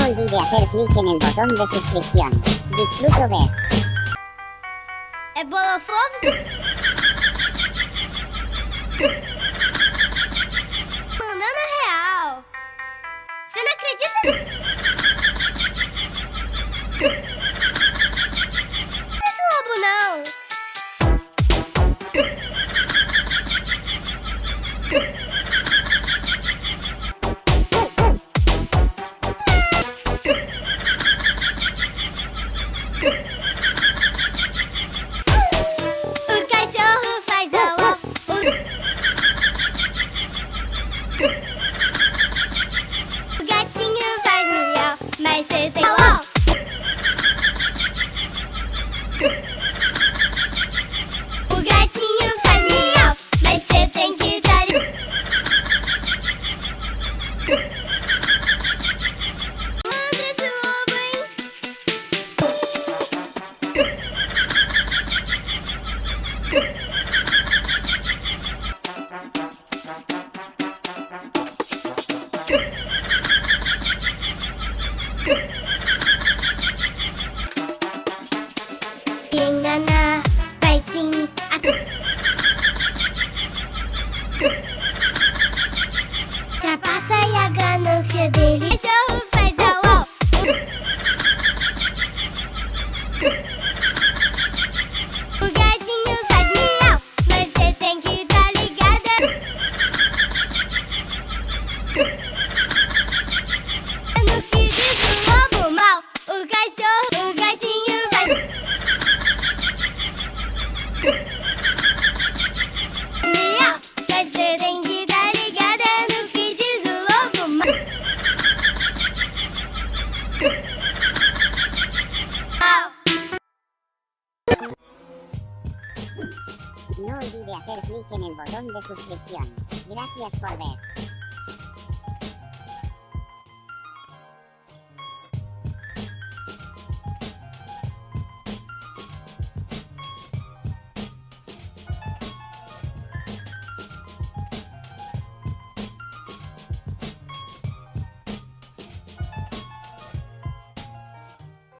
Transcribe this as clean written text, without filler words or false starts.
olvide hacer clic en el botón de suscripción. Disfruto ver. É bolofovos? Mandando real. Você não acredita? Esse lobo não. O cachorro faz au-au. O gatinho faz miau, mas cê tem au-au. O gatinho faz miau, mas cê tem que dar. Malandro esse lobo, hein? Enganar, vai sim. Trapaça e a ganância dele. Cachorro faz au-au. O gatinho faz miau, mas cê tem que tá ligada. No que diz o lobo mau, o cachorro, o gatinho faz miau, mas cê tem que tá ligada no que diz o lobo mau. No olvide hacer clic en el botón de suscripción. Gracias por ver.